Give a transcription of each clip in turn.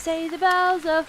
Say the bells of...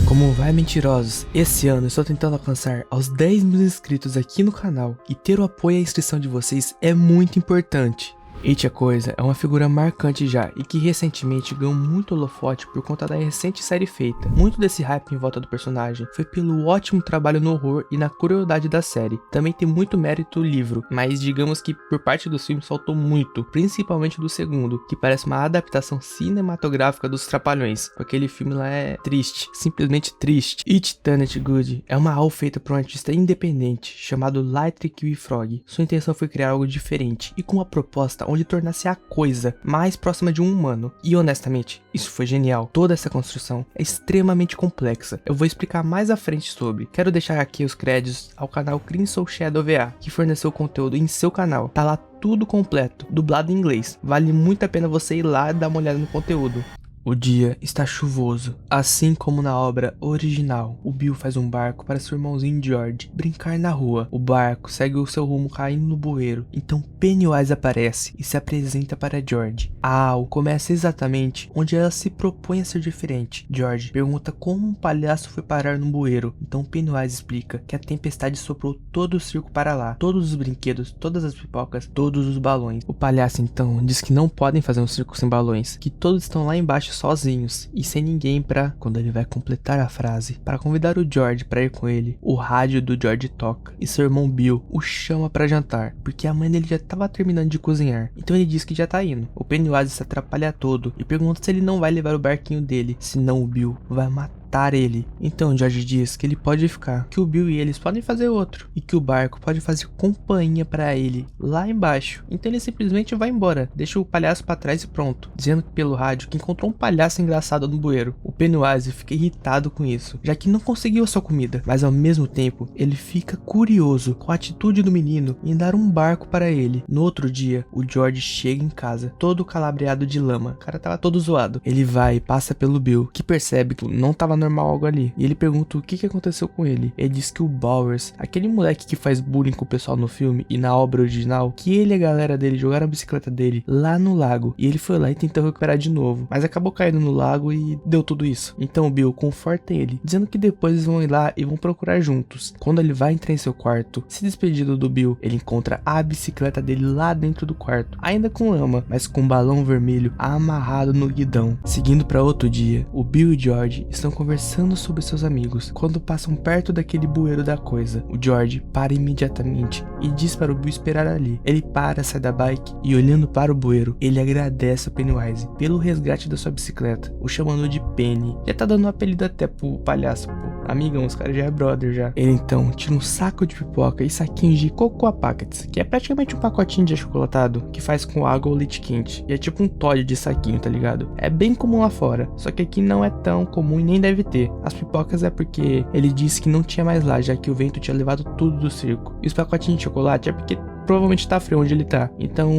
Como vai, mentirosos? Esse ano eu estou tentando alcançar aos 10 mil inscritos aqui no canal e ter o apoio e a inscrição de vocês é muito importante. It a Coisa é uma figura marcante já e que recentemente ganhou muito holofote por conta da recente série feita. Muito desse hype em volta do personagem foi pelo ótimo trabalho no horror e na crueldade da série. Também tem muito mérito o livro, mas digamos que por parte dos filmes faltou muito, principalmente do segundo, que parece uma adaptação cinematográfica dos Trapalhões. Aquele filme lá é triste, simplesmente triste. It Done It Good é uma AU feita por um artista independente chamado Lightly Kiwi Frog. Sua intenção foi criar algo diferente e com uma proposta onde tornasse a coisa mais próxima de um humano. E honestamente, isso foi genial. Toda essa construção é extremamente complexa. Eu vou explicar mais à frente sobre. Quero deixar aqui os créditos ao canal Crimson Shadow VA, que forneceu conteúdo em seu canal. Tá lá tudo completo, dublado em inglês. Vale muito a pena você ir lá e dar uma olhada no conteúdo. O dia está chuvoso, assim como na obra original. O Bill faz um barco para seu irmãozinho George brincar na rua. O barco segue o seu rumo caindo no bueiro, então Pennywise aparece e se apresenta para George. A AU começa exatamente onde ela se propõe a ser diferente. George pergunta como um palhaço foi parar no bueiro, então Pennywise explica que a tempestade soprou todo o circo para lá. Todos os brinquedos, todas as pipocas, todos os balões. O palhaço então diz que não podem fazer um circo sem balões, que todos estão lá embaixo sozinhos e sem ninguém pra... Quando ele vai completar a frase, para convidar o George para ir com ele, o rádio do George toca e seu irmão Bill o chama para jantar, porque a mãe dele já estava terminando de cozinhar, então ele diz que já tá indo. O Pennywise se atrapalha todo e pergunta se ele não vai levar o barquinho dele, senão o Bill vai matar ele. Então George diz que ele pode ficar, que o Bill e eles podem fazer outro, e que o barco pode fazer companhia para ele lá embaixo. Então ele simplesmente vai embora, deixa o palhaço para trás e pronto, dizendo pelo rádio que encontrou um palhaço engraçado no bueiro. O Pennywise fica irritado com isso, já que não conseguiu a sua comida, mas ao mesmo tempo ele fica curioso com a atitude do menino em dar um barco para ele. No outro dia, o George chega em casa todo calabreado de lama, o cara tava todo zoado. Ele vai e passa pelo Bill, que percebe que não tava normal algo ali, e ele pergunta o que aconteceu com ele. Ele diz que o Bowers, aquele moleque que faz bullying com o pessoal no filme e na obra original, que ele e a galera dele jogaram a bicicleta dele lá no lago, e ele foi lá e tentou recuperar de novo, mas acabou caindo no lago e deu tudo isso. Então o Bill conforta ele, dizendo que depois eles vão ir lá e vão procurar juntos. Quando ele vai entrar em seu quarto, se despedindo do Bill, ele encontra a bicicleta dele lá dentro do quarto, ainda com lama, mas com um balão vermelho amarrado no guidão. Seguindo para outro dia, o Bill e George estão conversando sobre seus amigos quando passam perto daquele bueiro da coisa. O George para imediatamente e diz para o Bill esperar ali. Ele para, sai da bike e olhando para o bueiro, ele agradece ao Pennywise pelo resgate da sua bicicleta, o chamando de Penny. Já tá dando um apelido até pro palhaço, pô. Amigão, os caras já é brother já. Ele então tira um saco de pipoca e saquinhos de Cocoa Packets, que é praticamente um pacotinho de achocolatado que faz com água ou leite quente. E é tipo um Toddy de saquinho, tá ligado? É bem comum lá fora, só que aqui não é tão comum e nem deve ter. As pipocas é porque ele disse que não tinha mais lá, já que o vento tinha levado tudo do circo. E os pacotinhos de chocolate é porque provavelmente tá frio onde ele tá, então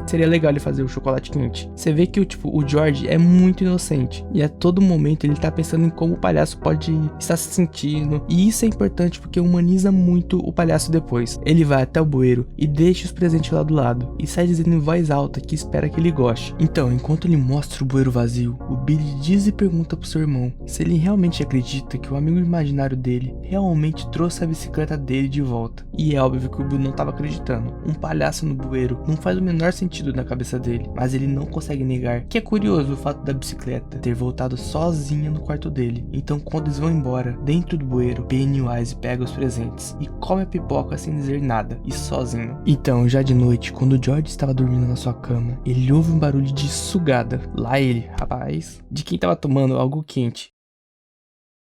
seria legal ele fazer o chocolate quente. Você vê que o George é muito inocente e a todo momento ele tá pensando em como o palhaço pode estar se sentindo, e isso é importante porque humaniza muito o palhaço depois. Ele vai até o bueiro e deixa os presentes lá do lado e sai dizendo em voz alta que espera que ele goste. Então, enquanto ele mostra o bueiro vazio, o Billy diz e pergunta pro seu irmão se ele realmente acredita que o amigo imaginário dele realmente trouxe a bicicleta dele de volta. E é óbvio que o Bill não tava acreditando. Um palhaço no bueiro não faz o menor sentido na cabeça dele, mas ele não consegue negar que é curioso o fato da bicicleta ter voltado sozinha no quarto dele. Então quando eles vão embora, dentro do bueiro, Pennywise pega os presentes e come a pipoca sem dizer nada, e sozinho. Então, já de noite, quando o George estava dormindo na sua cama, ele ouve um barulho de sugada. Lá ele, rapaz, de quem tava tomando algo quente.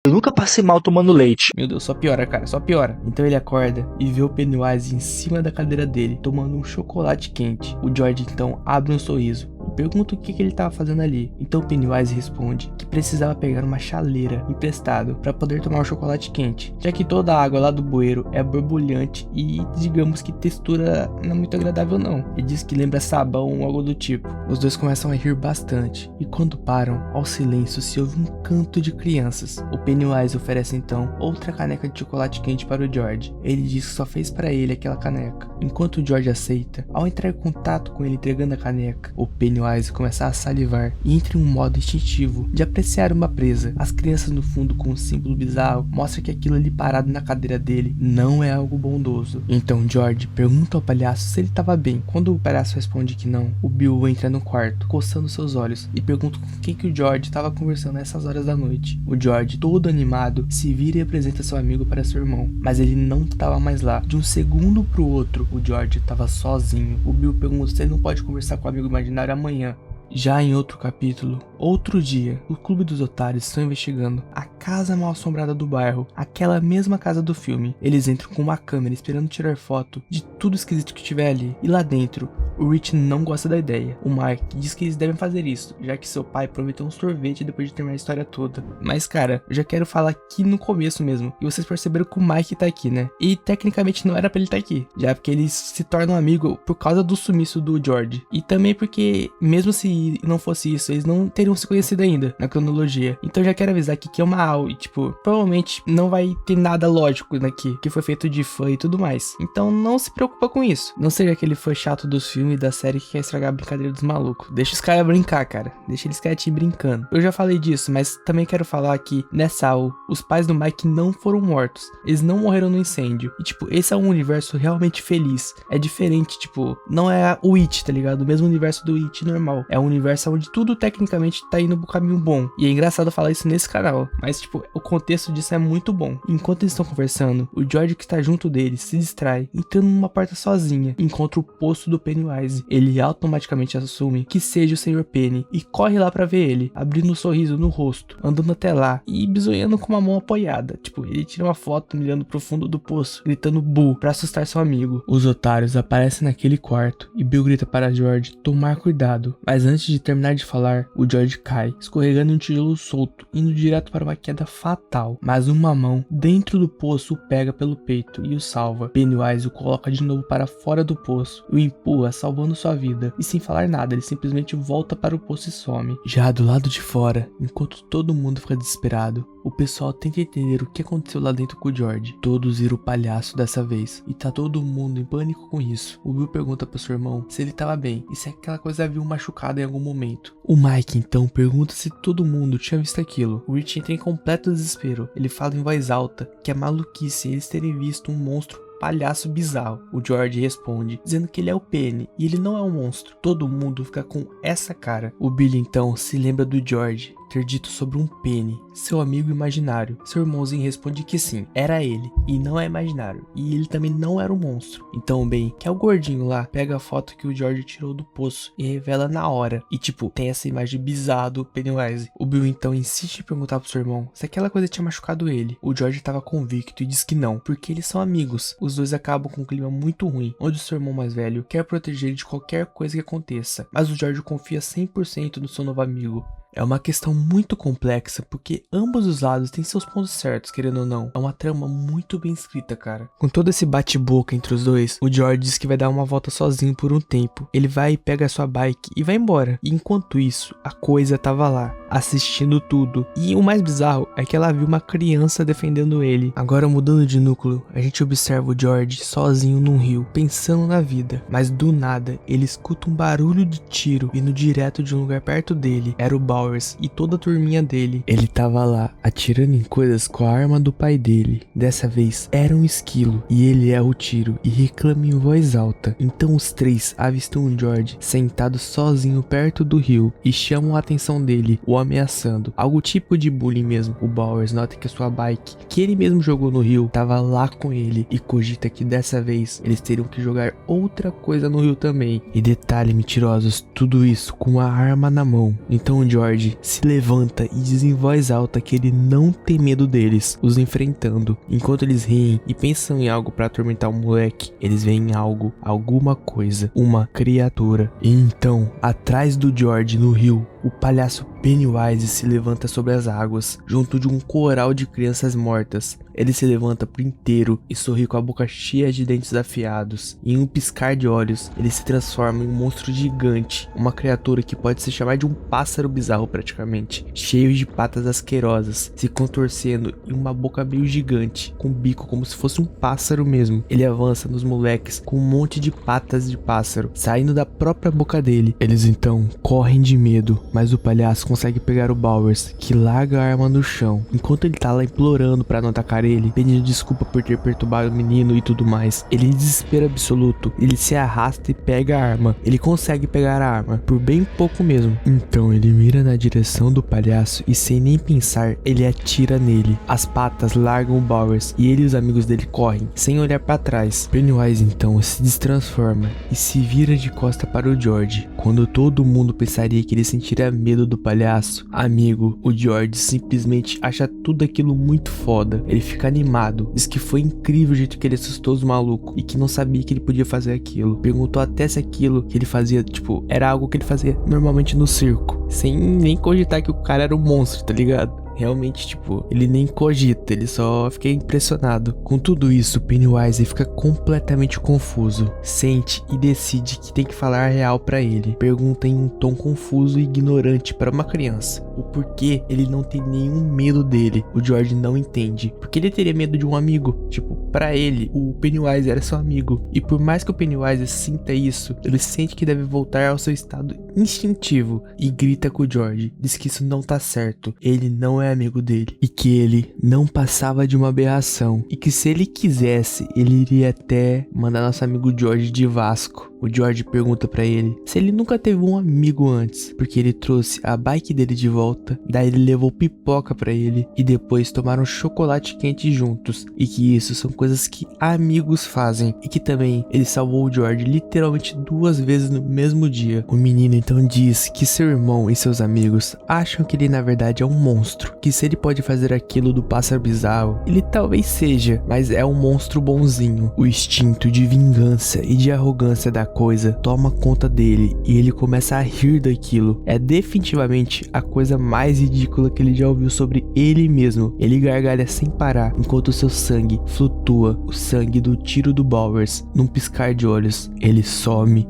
Eu nunca passei mal tomando leite. Meu Deus, só piora, cara, só piora. Então ele acorda e vê o Pennywise em cima da cadeira dele, tomando um chocolate quente. O George então abre um sorriso e pergunta o que ele estava fazendo ali. Então Pennywise responde que precisava pegar uma chaleira emprestado para poder tomar um chocolate quente, já que toda a água lá do bueiro é borbulhante e digamos que textura não é muito agradável não. Ele diz que lembra sabão ou algo do tipo. Os dois começam a rir bastante e quando param, ao silêncio se ouve um canto de crianças. O Pennywise oferece então outra caneca de chocolate quente para o George. Ele diz que só fez para ele aquela caneca. Enquanto o George aceita, ao entrar em contato com ele entregando a caneca, o Pennywise começa a salivar e entra em um modo instintivo de apreciar uma presa. As crianças no fundo com um símbolo bizarro mostram que aquilo ali parado na cadeira dele não é algo bondoso. Então George pergunta ao palhaço se ele estava bem. Quando o palhaço responde que não, o Bill entra no quarto, coçando seus olhos e pergunta com quem que o George estava conversando nessas horas da noite. O George, todo animado, se vira e apresenta seu amigo para seu irmão, mas ele não estava mais lá. De um segundo pro outro, o George estava sozinho. O Bill pergunta se ele não pode conversar com o amigo imaginário amanhã. Já em outro capítulo, outro dia, o Clube dos Otários estão investigando a casa mal assombrada do bairro, aquela mesma casa do filme. Eles entram com uma câmera esperando tirar foto de tudo esquisito que tiver ali. E lá dentro, o Rich não gosta da ideia. O Mike diz que eles devem fazer isso, já que seu pai prometeu um sorvete depois de terminar a história toda. Mas cara, eu já quero falar aqui no começo mesmo, e vocês perceberam que o Mike tá aqui, né? E tecnicamente não era pra ele estar aqui, já porque eles se tornam amigos por causa do sumiço do George. E também porque, mesmo se não fosse isso, eles não teriam se conhecido ainda na cronologia. Então já quero avisar aqui que é uma AU e tipo, provavelmente não vai ter nada lógico daqui, que foi feito de fã e tudo mais. Então não se preocupa com isso. Não seja aquele fã chato dos filmes e da série que quer estragar a brincadeira dos malucos. Deixa os caras brincar, cara. Deixa eles quietinhos brincando. Eu já falei disso, mas também quero falar que nessa AU, os pais do Mike não foram mortos. Eles não morreram no incêndio. E tipo, esse é um universo realmente feliz. É diferente, tipo, não é o It, tá ligado? O mesmo universo do It normal. É um universo onde tudo tecnicamente tá indo pro caminho bom. E é engraçado falar isso nesse canal, mas tipo, o contexto disso é muito bom. Enquanto eles estão conversando, o George que está junto deles se distrai, entrando numa porta sozinha, encontra o poço do Pennywise. Ele automaticamente assume que seja o Sr. Penny e corre lá pra ver ele, abrindo um sorriso no rosto, andando até lá e bisonhando com uma mão apoiada. Tipo, ele tira uma foto olhando pro fundo do poço, gritando "Bu" pra assustar seu amigo. Os otários aparecem naquele quarto e Bill grita para George tomar cuidado, mas antes de terminar de falar, o George cai, escorregando em um tijolo solto, indo direto para uma queda fatal. Mas uma mão dentro do poço o pega pelo peito e o salva. Pennywise o coloca de novo para fora do poço e o empurra, salvando sua vida. E sem falar nada, ele simplesmente volta para o poço e some. Já do lado de fora, enquanto todo mundo fica desesperado, o pessoal tenta entender o que aconteceu lá dentro com o George. Todos viram o palhaço dessa vez, e tá todo mundo em pânico com isso. O Bill pergunta pro seu irmão se ele tava bem, e se aquela coisa havia o machucado em algum momento. O Mike então pergunta se todo mundo tinha visto aquilo. O Rich entra em completo desespero. Ele fala em voz alta que é maluquice eles terem visto um monstro palhaço bizarro. O George responde dizendo que ele é o Penny e ele não é um monstro. Todo mundo fica com essa cara. O Billy então se lembra do George ter dito sobre um Penny, seu amigo imaginário. Seu irmãozinho responde que sim, era ele e não é imaginário, e ele também não era um monstro. Então o Ben, que é o gordinho lá, pega a foto que o George tirou do poço e revela na hora, e tipo, tem essa imagem bizarra do Pennywise. O Bill então insiste em perguntar pro seu irmão se aquela coisa tinha machucado ele. O George estava convicto e diz que não, porque eles são amigos. Os dois acabam com um clima muito ruim, onde o seu irmão mais velho quer proteger ele de qualquer coisa que aconteça, mas o George confia 100% no seu novo amigo. É uma questão muito complexa, porque ambos os lados têm seus pontos certos, querendo ou não. É uma trama muito bem escrita, cara. Com todo esse bate-boca entre os dois, o George diz que vai dar uma volta sozinho por um tempo. Ele vai e pega a sua bike e vai embora. E enquanto isso, a coisa tava lá, assistindo tudo. E o mais bizarro é que ela viu uma criança defendendo ele. Agora, mudando de núcleo, a gente observa o George sozinho num rio, pensando na vida. Mas do nada, ele escuta um barulho de tiro vindo direto de um lugar perto dele. Era o Bowers e toda a turminha dele. Ele tava lá, atirando em coisas com a arma do pai dele. Dessa vez, era um esquilo, e ele erra o tiro e reclama em voz alta. Então os três avistam o George sentado sozinho perto do rio e chamam a atenção dele. O ameaçando. Algo típico de bullying mesmo. O Bowers nota que a sua bike, que ele mesmo jogou no rio, tava lá com ele e cogita que dessa vez eles teriam que jogar outra coisa no rio também. E detalhe, mentirosos, tudo isso com uma arma na mão. Então o George se levanta e diz em voz alta que ele não tem medo deles, os enfrentando. Enquanto eles riem e pensam em algo para atormentar o moleque, eles veem algo, alguma coisa, uma criatura. E então, atrás do George no rio, o palhaço Pennywise se levanta sobre as águas, junto de um coral de crianças mortas. Ele se levanta por inteiro e sorri com a boca cheia de dentes afiados. E em um piscar de olhos, ele se transforma em um monstro gigante, uma criatura que pode se chamar de um pássaro bizarro praticamente, cheio de patas asquerosas, se contorcendo em uma boca meio gigante, com um bico como se fosse um pássaro mesmo. Ele avança nos moleques com um monte de patas de pássaro, saindo da própria boca dele. Eles então correm de medo, mas o palhaço consegue pegar o Bowers, que larga a arma no chão. Enquanto ele tá lá implorando pra não atacar ele, pedindo desculpa por ter perturbado o menino e tudo mais, ele em desespero absoluto, ele se arrasta e pega a arma. Ele consegue pegar a arma, por bem pouco mesmo. Então ele mira na direção do palhaço e sem nem pensar, ele atira nele. As patas largam o Bowers e ele e os amigos dele correm, sem olhar pra trás. Pennywise então se destransforma e se vira de costa para o George. Quando todo mundo pensaria que ele sentiria medo do palhaço, amigo, o George simplesmente acha tudo aquilo muito foda. Ele fica animado, diz que foi incrível o jeito que ele assustou os malucos e que não sabia que ele podia fazer aquilo. Perguntou até se aquilo que ele fazia, tipo, era algo que ele fazia normalmente no circo, sem nem cogitar que o cara era um monstro, tá ligado? Realmente, tipo, ele nem cogita, ele só fica impressionado. Com tudo isso, Pennywise fica completamente confuso. Sente e decide que tem que falar a real pra ele. Pergunta em um tom confuso e ignorante para uma criança o porquê ele não tem nenhum medo dele. O George não entende. Porque ele teria medo de um amigo? Tipo, pra ele, o Pennywise era seu amigo. E por mais que o Pennywise sinta isso, ele sente que deve voltar ao seu estado instintivo e grita com o George. Diz que isso não tá certo. Ele não é amigo dele e que ele não passava de uma aberração e que se ele quisesse, ele iria até mandar nosso amigo George de Vasco. O George pergunta pra ele se ele nunca teve um amigo antes, porque ele trouxe a bike dele de volta, daí ele levou pipoca pra ele e depois tomaram chocolate quente juntos, e que isso são coisas que amigos fazem, e que também ele salvou o George literalmente 2 vezes no mesmo dia. O menino então diz que seu irmão e seus amigos acham que ele na verdade é um monstro, que se ele pode fazer aquilo do pássaro bizarro, ele talvez seja, mas é um monstro bonzinho. O instinto de vingança e de arrogância da coisa toma conta dele e ele começa a rir daquilo. É definitivamente a coisa mais ridícula que ele já ouviu sobre ele mesmo. Ele gargalha sem parar enquanto seu sangue flutua, o sangue do tiro do Bowers. Num piscar de olhos, ele some.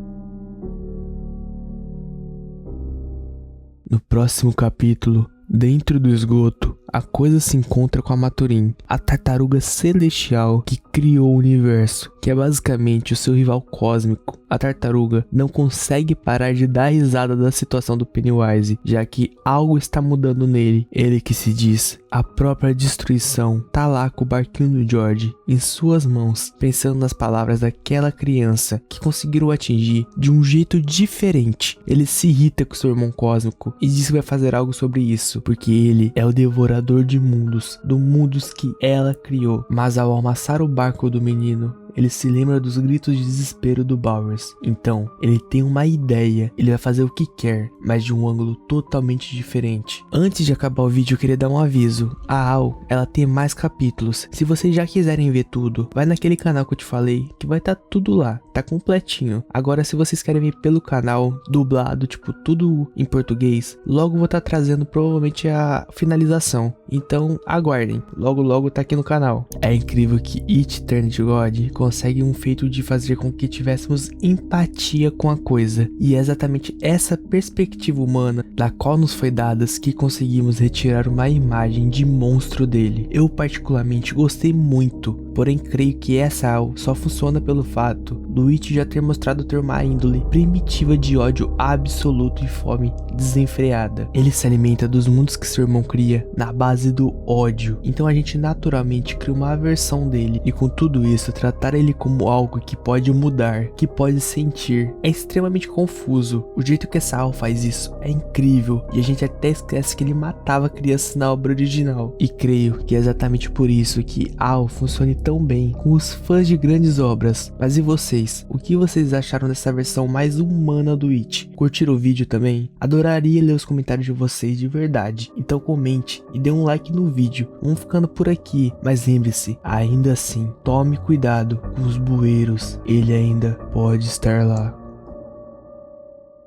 No próximo capítulo, dentro do esgoto, a coisa se encontra com a Maturin, a tartaruga celestial que criou o universo, que é basicamente o seu rival cósmico. A tartaruga não consegue parar de dar risada da situação do Pennywise, já que algo está mudando nele. Ele que se diz a própria destruição tá lá com o barquinho do George em suas mãos, pensando nas palavras daquela criança que conseguiram atingir de um jeito diferente. Ele se irrita com seu irmão cósmico e diz que vai fazer algo sobre isso, porque ele é o devorador de mundos, do mundos que ela criou. Mas ao amassar o barco do menino, ele se lembra dos gritos de desespero do Bowers. Então, ele tem uma ideia. Ele vai fazer o que quer, mas de um ângulo totalmente diferente. Antes de acabar o vídeo, eu queria dar um aviso. A AL, ela tem mais capítulos. Se vocês já quiserem ver tudo, vai naquele canal que eu te falei, que vai estar tudo lá. Tá completinho. Agora, se vocês querem ver pelo canal, dublado, tipo, tudo em português, logo vou estar trazendo provavelmente a finalização. Então, aguardem. Logo, logo tá aqui no canal. É incrível que It Turned God consegue um feito de fazer com que tivéssemos empatia com a coisa. E é exatamente essa perspectiva humana da qual nos foi dada que conseguimos retirar uma imagem de monstro dele. Eu particularmente gostei muito Porém, creio que essa AL só funciona pelo fato do It já ter mostrado ter uma índole primitiva de ódio absoluto e fome desenfreada. Ele se alimenta dos mundos que seu irmão cria na base do ódio. Então a gente naturalmente cria uma aversão dele, e com tudo isso, tratar ele como algo que pode mudar, que pode sentir, é extremamente confuso. O jeito que essa AL faz isso é incrível, e a gente até esquece que ele matava crianças na obra original. E creio que é exatamente por isso que AL funcione tão bem com os fãs de grandes obras. Mas e vocês? O que vocês acharam dessa versão mais humana do It? Curtiram o vídeo também? Adoraria ler os comentários de vocês de verdade. Então comente e dê um like no vídeo. Vamos ficando por aqui, mas lembre-se, ainda assim, tome cuidado com os bueiros, ele ainda pode estar lá.